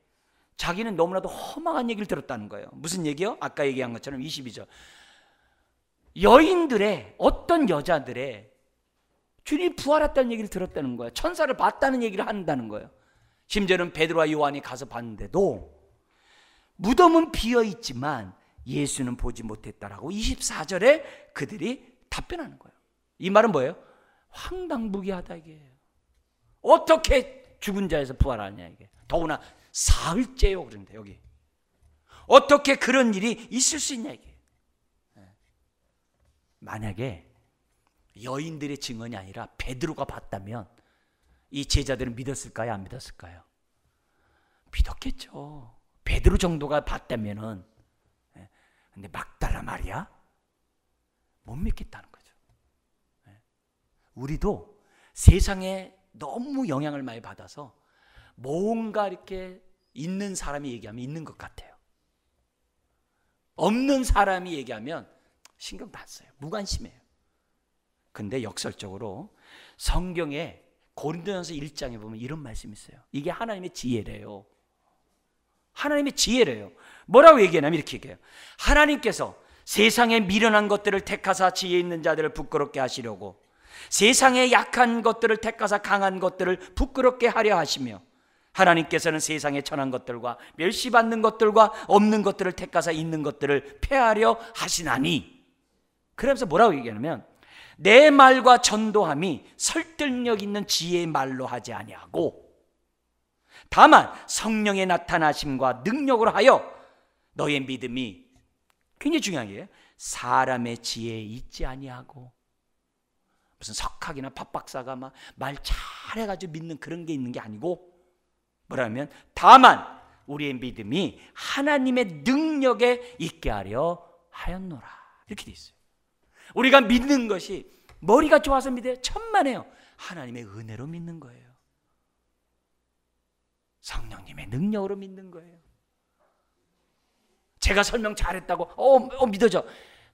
자기는 너무나도 허망한 얘기를 들었다는 거예요. 무슨 얘기요? 아까 얘기한 것처럼 22절. 여인들의 어떤 여자들의 주님이 부활했다는 얘기를 들었다는 거예요. 천사를 봤다는 얘기를 한다는 거예요. 심지어는 베드로와 요한이 가서 봤는데도 무덤은 비어 있지만 예수는 보지 못했다라고 24절에 그들이 답변하는 거예요. 이 말은 뭐예요? 황당무계하다 이게. 어떻게 죽은 자에서 부활하냐 이게. 더구나 사흘째요 그런데 여기. 어떻게 그런 일이 있을 수 있냐 이게. 만약에 여인들의 증언이 아니라 베드로가 봤다면 이 제자들은 믿었을까요? 안 믿었을까요? 믿었겠죠. 베드로 정도가 봤다면은. 근데 막달라 말이야? 못 믿겠다는 거죠. 우리도 세상에 너무 영향을 많이 받아서 뭔가 이렇게 있는 사람이 얘기하면 있는 것 같아요. 없는 사람이 얘기하면 신경도 안 써요. 무관심해요. 근데 역설적으로 성경에 고린도전서 1장에 보면 이런 말씀이 있어요. 이게 하나님의 지혜래요. 하나님의 지혜래요. 뭐라고 얘기하냐면 이렇게 얘기해요. 하나님께서 세상에 미련한 것들을 택하사 지혜 있는 자들을 부끄럽게 하시려고, 세상에 약한 것들을 택하사 강한 것들을 부끄럽게 하려 하시며, 하나님께서는 세상에 천한 것들과 멸시받는 것들과 없는 것들을 택하사 있는 것들을 폐하려 하시나니. 그러면서 뭐라고 얘기하냐면 내 말과 전도함이 설득력 있는 지혜의 말로 하지 아니하고 다만 성령의 나타나심과 능력으로 하여 너의 믿음이, 굉장히 중요한 게 사람의 지혜에 있지 아니하고, 무슨 석학이나 팥박사가 막 말 잘해가지고 믿는 그런 게 있는 게 아니고, 뭐라면 다만 우리의 믿음이 하나님의 능력에 있게 하려 하였노라. 이렇게 돼 있어요. 우리가 믿는 것이 머리가 좋아서 믿어요? 천만에요. 하나님의 은혜로 믿는 거예요. 성령님의 능력으로 믿는 거예요. 제가 설명 잘했다고 믿어져.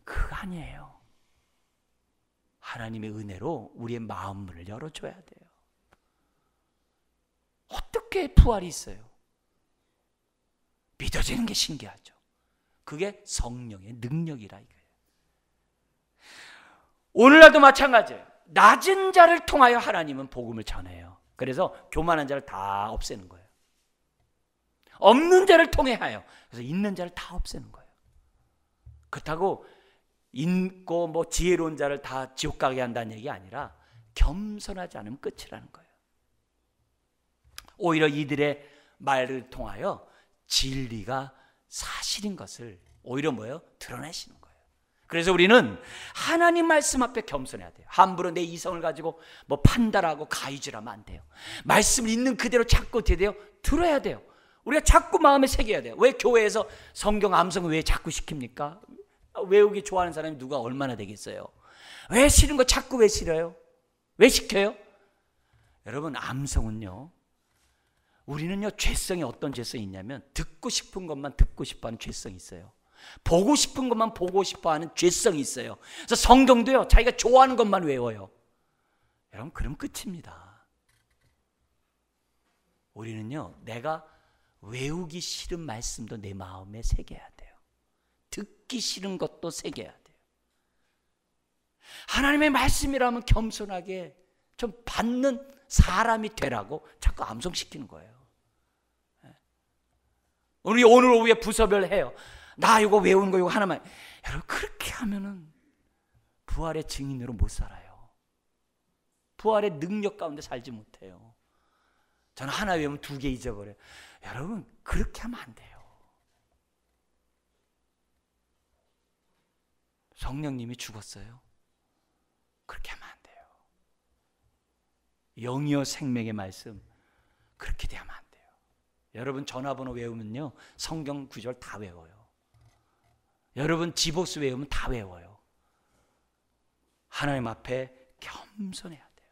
그거 아니에요. 하나님의 은혜로 우리의 마음을 열어줘야 돼요. 어떻게 부활이 있어요? 믿어지는 게 신기하죠. 그게 성령의 능력이라 이거예요. 오늘날도 마찬가지예요. 낮은 자를 통하여 하나님은 복음을 전해요. 그래서 교만한 자를 다 없애는 거예요. 없는 자를 통해 하여, 그래서 있는 자를 다 없애는 거예요. 그렇다고 있고 뭐 지혜로운 자를 다 지옥 가게 한다는 얘기 아니라 겸손하지 않으면 끝이라는 거예요. 오히려 이들의 말을 통하여 진리가 사실인 것을 오히려 뭐예요? 드러내시는 거예요. 그래서 우리는 하나님 말씀 앞에 겸손해야 돼요. 함부로 내 이성을 가지고 뭐 판단하고 가위질하면 안 돼요. 말씀을 있는 그대로 찾고 어떻게 돼요? 들어야 돼요. 우리가 자꾸 마음에 새겨야 돼요. 왜 교회에서 성경 암송을 왜 자꾸 시킵니까? 외우기 좋아하는 사람이 누가 얼마나 되겠어요? 왜 싫은 거 자꾸 왜 싫어요? 왜 시켜요? 여러분, 암송은요, 우리는요 죄성이 어떤 죄성이 있냐면 듣고 싶은 것만 듣고 싶어하는 죄성이 있어요. 보고 싶은 것만 보고 싶어하는 죄성이 있어요. 그래서 성경도요 자기가 좋아하는 것만 외워요. 여러분, 그럼 끝입니다. 우리는요 내가 외우기 싫은 말씀도 내 마음에 새겨야 돼요. 듣기 싫은 것도 새겨야 돼요. 하나님의 말씀이라면 겸손하게 좀 받는 사람이 되라고 자꾸 암송시키는 거예요. 우리 오늘 오후에 부서별 해요. 나 이거 외우는 거 이거 하나만. 여러분, 그렇게 하면은 부활의 증인으로 못 살아요. 부활의 능력 가운데 살지 못해요. 저는 하나 외우면 2개 잊어버려요. 여러분, 그렇게 하면 안 돼요. 성령님이 죽었어요. 그렇게 하면 안 돼요. 영이요 생명의 말씀, 그렇게 되면 안 돼요. 여러분, 전화번호 외우면요 성경 구절 다 외워요. 여러분, 지보수 외우면 다 외워요. 하나님 앞에 겸손해야 돼요.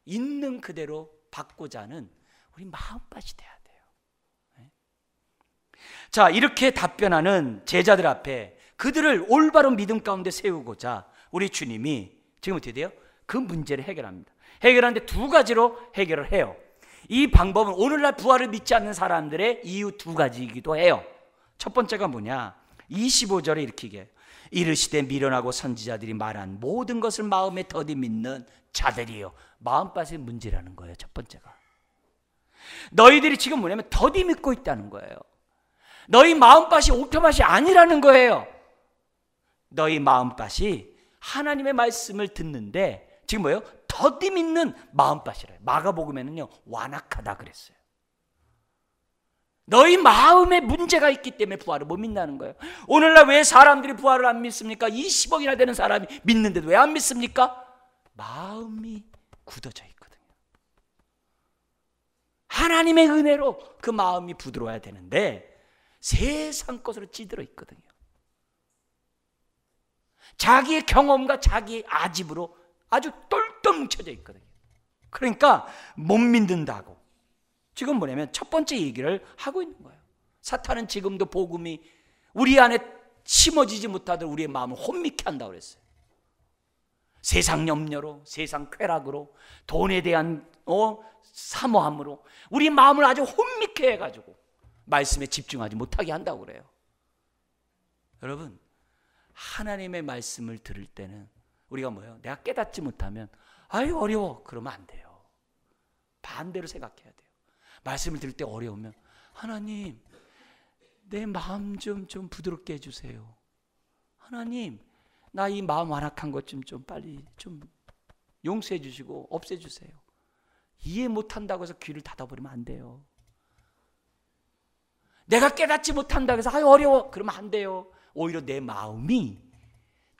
있는 그대로 받고자 하는 우리 마음밭이 돼야 돼요. 네? 자, 이렇게 답변하는 제자들 앞에 그들을 올바른 믿음 가운데 세우고자 우리 주님이 지금 어떻게 돼요? 그 문제를 해결합니다. 해결하는데 2가지로 해결을 해요. 이 방법은 오늘날 부활을 믿지 않는 사람들의 이유 2가지이기도 해요. 첫 번째가 뭐냐? 25절에 이렇게 얘기해요. 이르시되 미련하고 선지자들이 말한 모든 것을 마음에 더디 믿는 자들이요. 마음밭의 문제라는 거예요. 첫 번째가. 너희들이 지금 뭐냐면 더디 믿고 있다는 거예요. 너희 마음밭이 오토밭이 아니라는 거예요. 너희 마음밭이 하나님의 말씀을 듣는데 지금 뭐예요? 더디 믿는 마음밭이래요. 마가복음에는요 완악하다 그랬어요. 너희 마음에 문제가 있기 때문에 부활을 못 믿는다는 거예요. 오늘날 왜 사람들이 부활을 안 믿습니까? 20억이나 되는 사람이 믿는데도 왜 안 믿습니까? 마음이 굳어져 있거든요. 하나님의 은혜로 그 마음이 부드러워야 되는데 세상 것으로 찌들어 있거든요. 자기의 경험과 자기의 아집으로 아주 똘똘 뭉쳐져 있거든요. 그러니까 못 믿는다고 지금 뭐냐면 첫 번째 얘기를 하고 있는 거예요. 사탄은 지금도 복음이 우리 안에 심어지지 못하도록 우리의 마음을 혼미케 한다고 그랬어요. 세상 염려로, 세상 쾌락으로, 돈에 대한 사모함으로 우리 마음을 아주 혼미케 해가지고 말씀에 집중하지 못하게 한다고 그래요. 여러분, 하나님의 말씀을 들을 때는 우리가 뭐예요? 내가 깨닫지 못하면 아유 어려워 그러면 안 돼요. 반대로 생각해야 돼요. 말씀을 들을 때 어려우면 하나님 내 마음 좀 부드럽게 해주세요. 하나님 나 이 마음 완악한 것 좀 빨리 좀 용서해 주시고 없애주세요. 이해 못한다고 해서 귀를 닫아버리면 안 돼요. 내가 깨닫지 못한다고 해서 아유 어려워 그러면 안 돼요. 오히려 내 마음이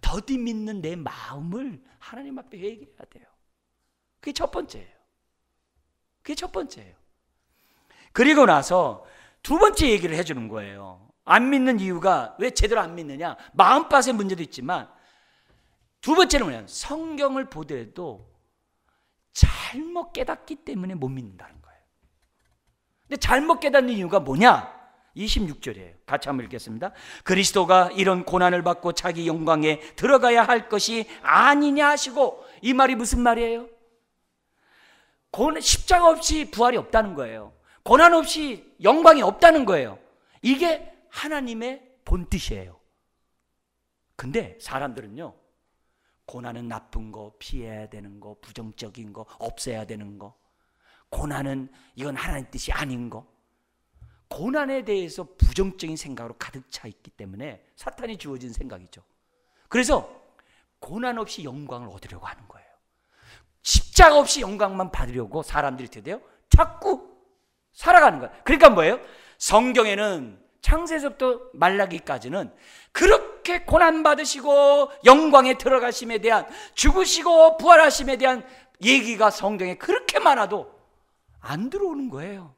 더디 믿는 내 마음을 하나님 앞에 회개해야 돼요. 그게 첫 번째예요. 그게 첫 번째예요. 그리고 나서 2번째 얘기를 해주는 거예요. 안 믿는 이유가 왜 제대로 안 믿느냐? 마음밭의 문제도 있지만 2번째는 뭐냐면 성경을 보더라도 잘못 깨닫기 때문에 못 믿는다는 거예요. 근데 잘못 깨닫는 이유가 뭐냐? 26절이에요. 같이 한번 읽겠습니다. 그리스도가 이런 고난을 받고 자기 영광에 들어가야 할 것이 아니냐 하시고, 이 말이 무슨 말이에요? 십자가 없이 부활이 없다는 거예요. 고난 없이 영광이 없다는 거예요. 이게 하나님의 본뜻이에요. 근데 사람들은요, 고난은 나쁜 거, 피해야 되는 거, 부정적인 거, 없애야 되는 거, 고난은 이건 하나님 뜻이 아닌 거, 고난에 대해서 부정적인 생각으로 가득 차 있기 때문에 사탄이 주어진 생각이죠. 그래서 고난 없이 영광을 얻으려고 하는 거예요. 십자가 없이 영광만 받으려고 사람들이 어떻게 돼요? 자꾸 살아가는 거예요. 그러니까 뭐예요? 성경에는 창세에서부터 말라기까지는 그렇게 고난받으시고 영광에 들어가심에 대한, 죽으시고 부활하심에 대한 얘기가 성경에 그렇게 많아도 안 들어오는 거예요.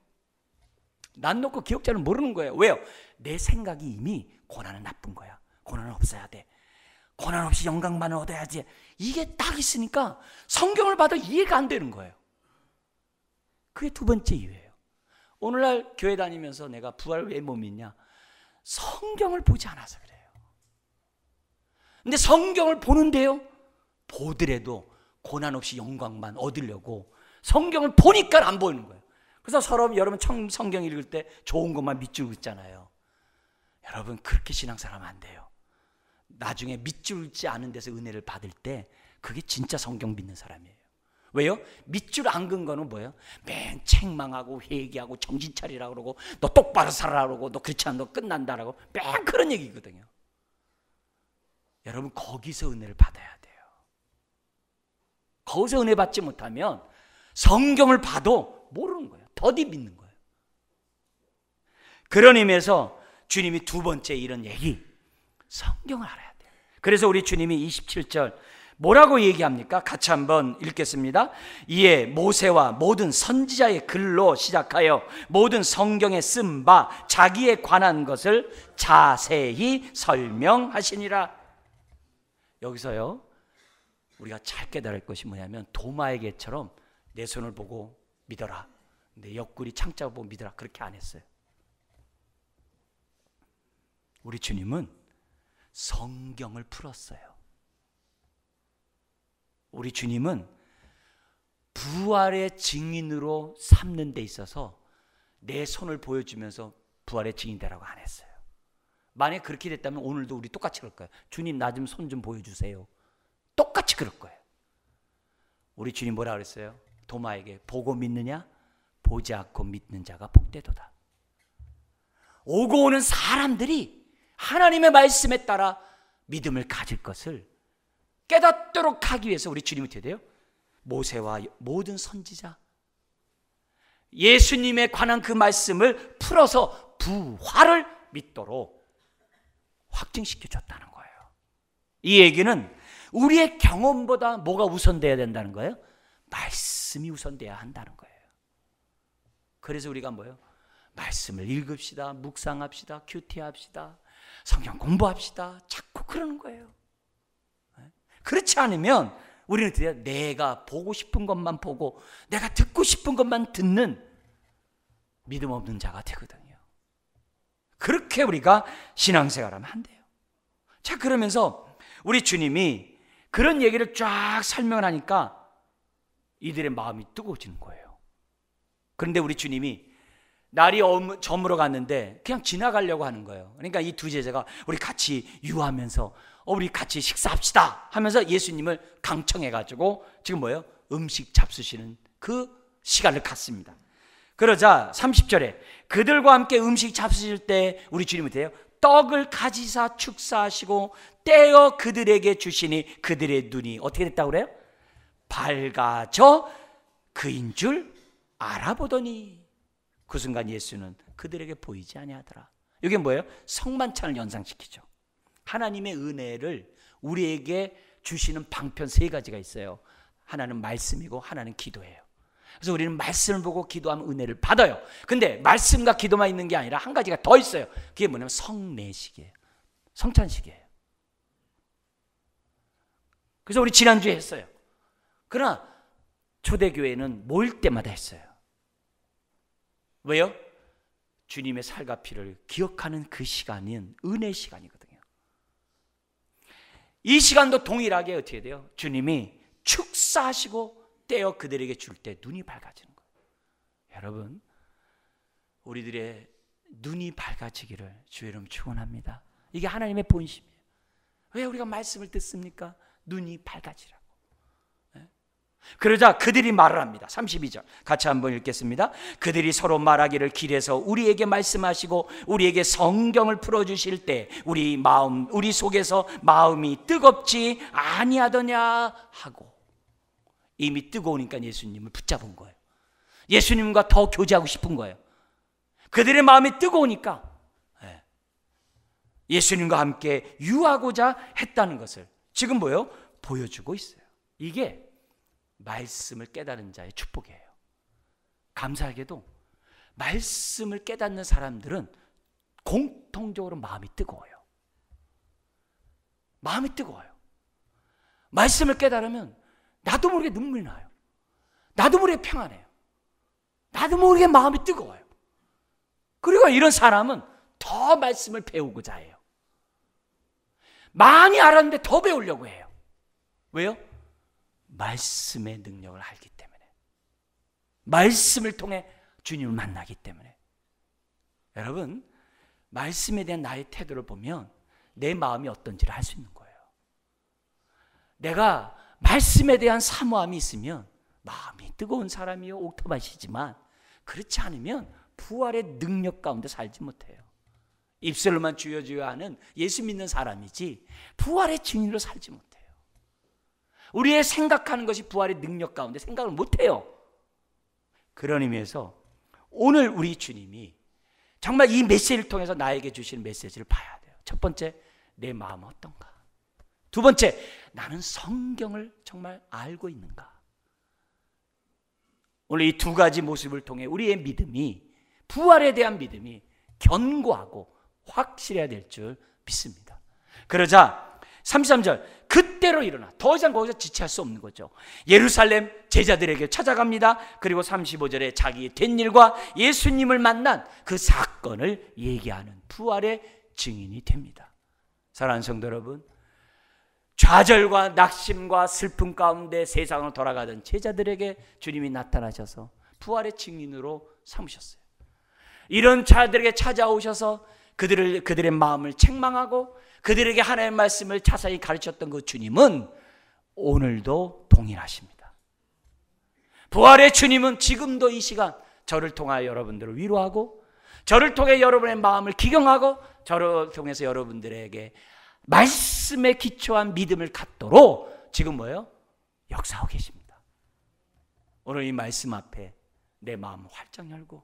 난 놓고 기억자는 모르는 거예요. 왜요? 내 생각이 이미 고난은 나쁜 거야, 고난은 없어야 돼, 고난 없이 영광만 얻어야지, 이게 딱 있으니까 성경을 봐도 이해가 안 되는 거예요. 그게 2번째 이유예요. 오늘날 교회 다니면서 내가 부활을 왜 못 믿냐? 성경을 보지 않아서 그래요. 근데 성경을 보는데요, 보더라도 고난 없이 영광만 얻으려고 성경을 보니까 안 보이는 거예요. 그래서 서로 여러분 성경 읽을 때 좋은 것만 밑줄 긋잖아요. 여러분 그렇게 신앙생활하면 안 돼요. 나중에 밑줄지 않은 데서 은혜를 받을 때 그게 진짜 성경 믿는 사람이에요. 왜요? 밑줄 안 긋은 거는 뭐예요? 맨 책망하고 회개하고 정신 차리라고 그러고 너 똑바로 살아라 그러고 너 그렇지 않으면 너 끝난다라고 맨 그런 얘기거든요. 여러분 거기서 은혜를 받아야 돼요. 거기서 은혜 받지 못하면 성경을 봐도 모르는 거예요. 더디 믿는 거예요. 그런 의미에서 주님이 두 번째 이런 얘기, 성경을 알아야 돼요. 그래서 우리 주님이 27절 뭐라고 얘기합니까? 같이 한번 읽겠습니다. 이에 모세와 모든 선지자의 글로 시작하여 모든 성경에 쓴 바 자기에 관한 것을 자세히 설명하시니라. 여기서요 우리가 잘 깨달을 것이 뭐냐면 도마에게처럼 내 손을 보고 믿어라, 내 옆구리 창자를 보고 믿어라, 그렇게 안 했어요. 우리 주님은 성경을 풀었어요. 우리 주님은 부활의 증인으로 삼는 데 있어서 내 손을 보여주면서 부활의 증인되라고 안 했어요. 만약 그렇게 됐다면 오늘도 우리 똑같이 그럴 거예요. 주님 나 좀 손 좀 보여주세요. 똑같이 그럴 거예요. 우리 주님 뭐라 그랬어요? 도마에게 보고 믿느냐? 보지 않고 믿는 자가 복되도다. 오고 오는 사람들이 하나님의 말씀에 따라 믿음을 가질 것을 깨닫도록 하기 위해서 우리 주님이 어떻게 돼요? 모세와 모든 선지자 예수님에 관한 그 말씀을 풀어서 부활을 믿도록 확증시켜 줬다는 거예요. 이 얘기는 우리의 경험보다 뭐가 우선돼야 된다는 거예요? 말씀이 우선돼야 한다는 거예요. 그래서 우리가 뭐예요? 말씀을 읽읍시다, 묵상합시다, 큐티합시다, 성경 공부합시다, 자꾸 그러는 거예요. 그렇지 않으면 우리는 어떻게 해요? 내가 보고 싶은 것만 보고 내가 듣고 싶은 것만 듣는 믿음 없는 자가 되거든요. 그렇게 우리가 신앙생활하면 안 돼요. 자, 그러면서 우리 주님이 그런 얘기를 쫙 설명을 하니까 이들의 마음이 뜨거워지는 거예요. 그런데 우리 주님이 날이 저물어 갔는데 그냥 지나가려고 하는 거예요. 그러니까 이 두 제자가 우리 같이 유하면서 우리 같이 식사합시다 하면서 예수님을 강청해가지고 지금 뭐예요? 음식 잡수시는 그 시간을 갖습니다. 그러자 30절에 그들과 함께 음식 잡수실 때 우리 주님은 돼요? 떡을 가지사 축사하시고 떼어 그들에게 주시니 그들의 눈이 어떻게 됐다고 그래요? 밝아져 그인 줄 알아보더니 그 순간 예수는 그들에게 보이지 아니하더라. 이게 뭐예요? 성만찬을 연상시키죠. 하나님의 은혜를 우리에게 주시는 방편 세 가지가 있어요. 하나는 말씀이고 하나는 기도예요. 그래서 우리는 말씀을 보고 기도하면 은혜를 받아요. 근데 말씀과 기도만 있는 게 아니라 한 가지가 더 있어요. 그게 뭐냐면 성례식이에요. 성찬식이에요. 그래서 우리 지난주에 했어요. 그러나 초대교회는 모일 때마다 했어요. 왜요? 주님의 살과 피를 기억하는 그 시간은 은혜 시간이거든요. 이 시간도 동일하게 어떻게 돼요? 주님이 축사하시고 떼어 그들에게 줄 때 눈이 밝아지는 거예요. 여러분, 우리들의 눈이 밝아지기를 주의 이름 축원합니다. 이게 하나님의 본심이에요. 왜 우리가 말씀을 듣습니까? 눈이 밝아지라고. 그러자 그들이 말을 합니다. 32절 같이 한번 읽겠습니다. 그들이 서로 말하기를 길에서 우리에게 말씀하시고 우리에게 성경을 풀어주실 때 우리 속에서 마음이 뜨겁지 아니하더냐 하고, 이미 뜨거우니까 예수님을 붙잡은 거예요. 예수님과 더 교제하고 싶은 거예요. 그들의 마음이 뜨거우니까 예수님과 함께 유하고자 했다는 것을 지금 뭐예요? 보여주고 있어요. 이게 말씀을 깨달은 자의 축복이에요. 감사하게도 말씀을 깨닫는 사람들은 공통적으로 마음이 뜨거워요. 마음이 뜨거워요. 말씀을 깨달으면 나도 모르게 눈물이 나요. 나도 모르게 평안해요. 나도 모르게 마음이 뜨거워요. 그리고 이런 사람은 더 말씀을 배우고자 해요. 많이 알았는데 더 배우려고 해요. 왜요? 말씀의 능력을 알기 때문에, 말씀을 통해 주님을 만나기 때문에. 여러분, 말씀에 대한 나의 태도를 보면 내 마음이 어떤지를 알 수 있는 거예요. 내가 말씀에 대한 사모함이 있으면 마음이 뜨거운 사람이요 옥토밭이지만 그렇지 않으면 부활의 능력 가운데 살지 못해요. 입술로만 주여 주여 하는 예수 믿는 사람이지 부활의 증인으로 살지 못해요. 우리의 생각하는 것이 부활의 능력 가운데 생각을 못해요. 그런 의미에서 오늘 우리 주님이 정말 이 메시지를 통해서 나에게 주시는 메시지를 봐야 돼요. 첫 번째, 내 마음은 어떤가? 두 번째, 나는 성경을 정말 알고 있는가? 오늘 이 두 가지 모습을 통해 우리의 믿음이, 부활에 대한 믿음이 견고하고 확실해야 될 줄 믿습니다. 그러자 33절, 그때로 일어나. 더 이상 거기서 지체할 수 없는 거죠. 예루살렘 제자들에게 찾아갑니다. 그리고 35절에 자기 된 일과 예수님을 만난 그 사건을 얘기하는 부활의 증인이 됩니다. 사랑하는 성도 여러분, 좌절과 낙심과 슬픔 가운데 세상을 돌아가던 제자들에게 주님이 나타나셔서 부활의 증인으로 삼으셨어요. 이런 자들에게 찾아오셔서 그들의 마음을 책망하고 그들에게 하나님의 말씀을 자세히 가르쳤던 그 주님은 오늘도 동일하십니다. 부활의 주님은 지금도 이 시간 저를 통하여 여러분들을 위로하고, 저를 통해 여러분의 마음을 기경하고, 저를 통해서 여러분들에게 말씀에 기초한 믿음을 갖도록 지금 뭐예요? 역사하고 계십니다. 오늘 이 말씀 앞에 내 마음을 활짝 열고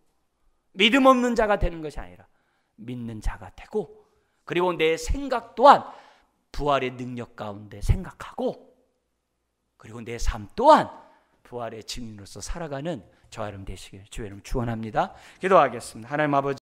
믿음 없는 자가 되는 것이 아니라 믿는 자가 되고, 그리고 내 생각 또한 부활의 능력 가운데 생각하고, 그리고 내 삶 또한 부활의 증인으로서 살아가는 저와 여러분 되시길 주의 이름으로 축원합니다. 기도하겠습니다. 하나님 아버지,